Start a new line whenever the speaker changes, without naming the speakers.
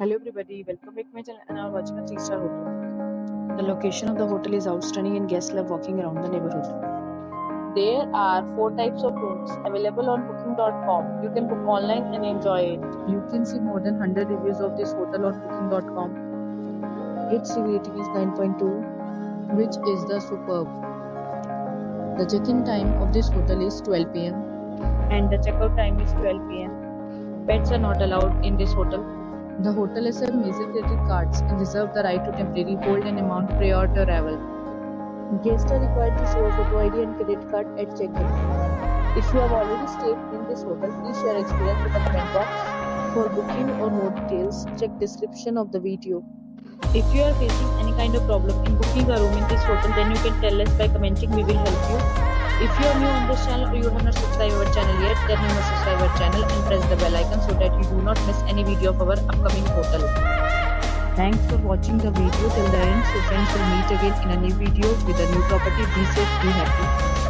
Hello everybody, welcome back to my channel and I'm watching a 3-star hotel. The location of the hotel is outstanding and guests love walking around the neighborhood.
There are 4 types of rooms available on booking.com. You can book online and enjoy it.
You can see more than 100 reviews of this hotel on booking.com. Its rating is 9.2, which is the superb. The check-in time of this hotel is 12 p.m.
And the checkout time is 12 p.m. Pets are not allowed in this hotel.
The hotel accepts major credit cards and reserves the right to temporarily hold an amount prior to arrival. Guests are required to show a photo ID and credit card at check-in. If you have already stayed in this hotel, please share experience in the comment box. For booking or more details, check description of the video.
If you are facing any kind of problem in booking a room in this hotel, then you can tell us by commenting. We will help you. If you are new on this channel or you have not subscribed our channel yet, then you must subscribe our channel and press the bell icon so that you do not miss any video of our upcoming hotel.
Thanks for watching the video till the end. So friends, will meet again in a new video with a new property. Be safe, be happy.